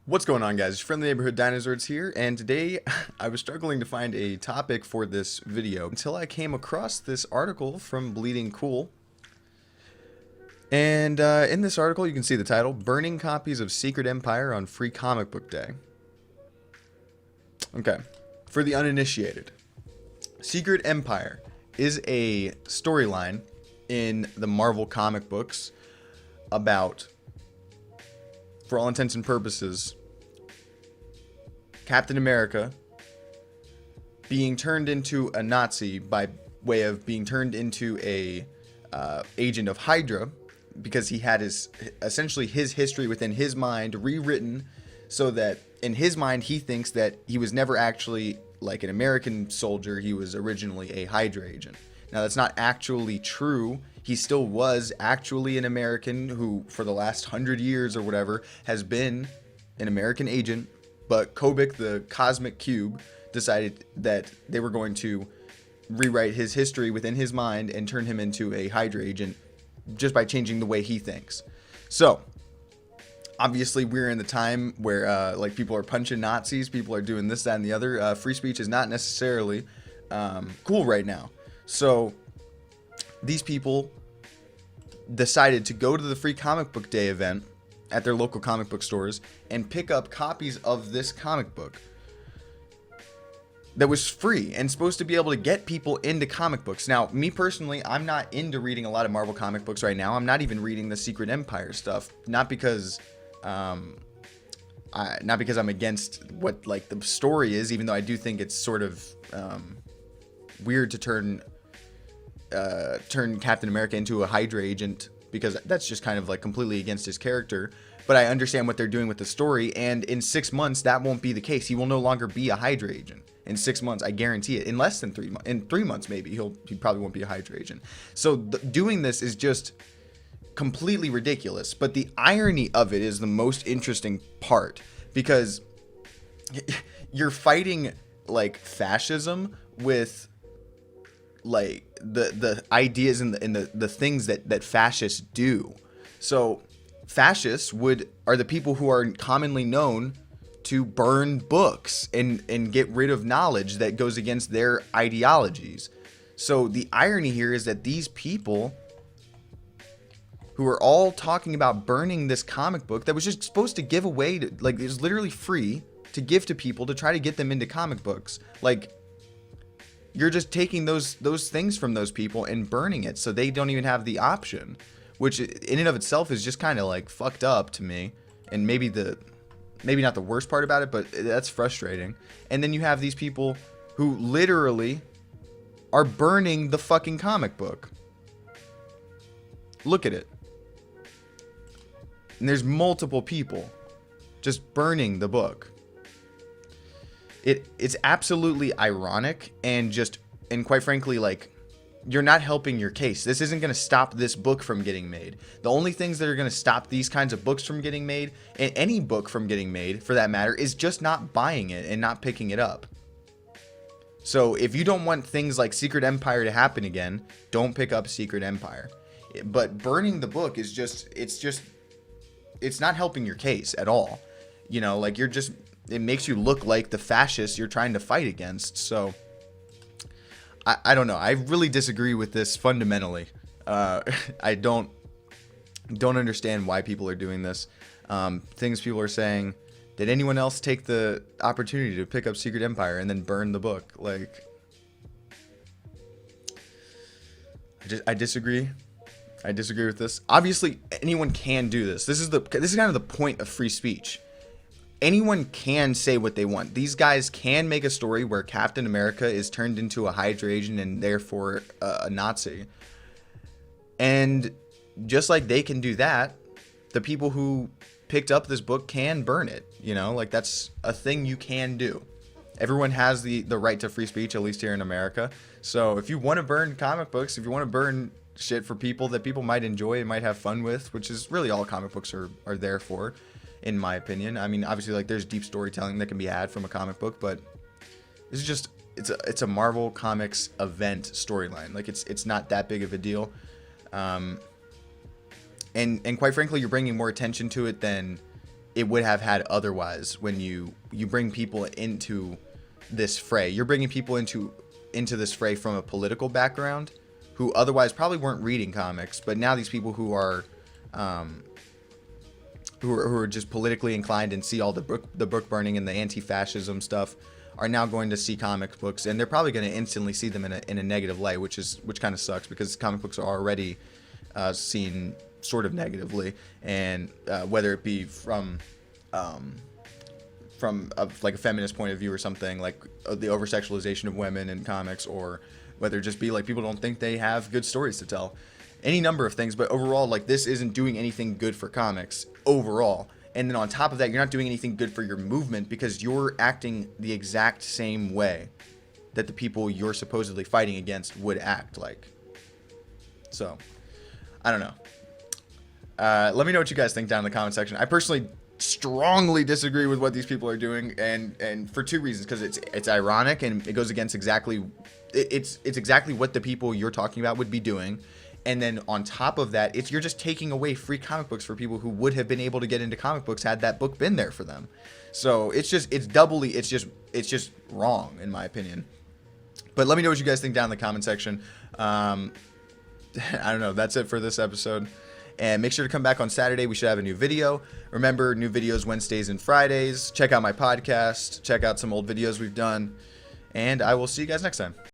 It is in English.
What's going on, guys? Your friendly neighborhood dinosaurs here, and today I was struggling to find a topic for this video until I came across this article from Bleeding Cool. And in this article, you can see the title, Burning Copies of Secret Empire on Free Comic Book Day. Okay, for the uninitiated, Secret Empire is a storyline in the Marvel comic books about, for all intents and purposes, Captain America being turned into a Nazi by way of being turned into a agent of Hydra, because he had essentially his history within his mind rewritten so that in his mind he thinks that he was never actually like an American soldier. He was originally a Hydra agent. Now that's not actually true. He still was actually an American who for the last 100 years or whatever has been an American agent. But Kobik, the Cosmic Cube, decided that they were going to rewrite his history within his mind and turn him into a Hydra agent just by changing the way he thinks. So, obviously, we're in the time where like people are punching Nazis, people are doing this, that, and the other. Free speech is not necessarily cool right now. So, these people decided to go to the Free Comic Book Day event at their local comic book stores and pick up copies of this comic book that was free and supposed to be able to get people into comic books. Now, me personally, I'm not into reading a lot of Marvel comic books right now. I'm not even reading the Secret Empire stuff, not because I'm against what like the story is, even though I do think it's sort of weird to turn Captain America into a Hydra agent, because that's just kind of like completely against his character. But I understand what they're doing with the story, and in 6 months that won't be the case. He will no longer be a Hydra agent in 6 months. I guarantee it. In less than 3 months, in 3 months maybe, he probably won't be a Hydra agent. So doing this is just completely ridiculous. But the irony of it is the most interesting part, because you're fighting like fascism with like the ideas and the things that fascists do. So fascists are the people who are commonly known to burn books and get rid of knowledge that goes against their ideologies. So the irony here is that these people who are all talking about burning this comic book that was just supposed to give away to, like, it was literally free to give to people to try to get them into comic books, like, you're just taking those things from those people and burning it so they don't even have the option, which in and of itself is just kind of like fucked up to me. And maybe not the worst part about it, but that's frustrating. And then you have these people who literally are burning the fucking comic book. Look at it. And there's multiple people just burning the book. It's absolutely ironic and quite frankly, like, you're not helping your case. This isn't going to stop this book from getting made. The only things that are going to stop these kinds of books from getting made, and any book from getting made for that matter, is just not buying it and not picking it up. So if you don't want things like Secret Empire to happen again, don't pick up Secret Empire. But burning the book is it's not helping your case at all. You know, like, it makes you look like the fascists you're trying to fight against. So I don't know. I really disagree with this fundamentally. I don't understand why people are doing this. Things people are saying, did anyone else take the opportunity to pick up Secret Empire and then burn the book? Like, I disagree. I disagree with this. Obviously, anyone can do this. This is kind of the point of free speech. Anyone can say what they want. These guys can make a story where Captain America is turned into a Hydra agent and therefore a Nazi. And just like they can do that, the people who picked up this book can burn it. You know, like, that's a thing you can do. Everyone has the right to free speech, at least here in America. So if you want to burn comic books, if you want to burn shit for people that people might enjoy and might have fun with, which is really all comic books are there for, in my opinion. I mean, obviously, like, there's deep storytelling that can be had from a comic book, but this is just, it's a Marvel Comics event storyline. Like, it's not that big of a deal. And quite frankly, you're bringing more attention to it than it would have had otherwise. When you bring people into this fray, you're bringing people into this fray from a political background who otherwise probably weren't reading comics, but now these people who are just politically inclined and see all the book burning and the anti-fascism stuff are now going to see comic books, and they're probably going to instantly see them in a negative light, which kind of sucks, because comic books are already seen sort of negatively, and whether it be from like a feminist point of view or something, like the over-sexualization of women in comics, or whether it just be like people don't think they have good stories to tell. Any number of things, but overall, like, this isn't doing anything good for comics overall. And then on top of that, you're not doing anything good for your movement, because you're acting the exact same way that the people you're supposedly fighting against would act like. So, I don't know. Let me know what you guys think down in the comment section. I personally strongly disagree with what these people are doing, and for two reasons, because it's ironic, and it goes against exactly what the people you're talking about would be doing. And then on top of that, you're just taking away free comic books for people who would have been able to get into comic books had that book been there for them. So it's just wrong, in my opinion. But let me know what you guys think down in the comment section. I don't know. That's it for this episode. And make sure to come back on Saturday. We should have a new video. Remember, new videos Wednesdays and Fridays. Check out my podcast. Check out some old videos we've done. And I will see you guys next time.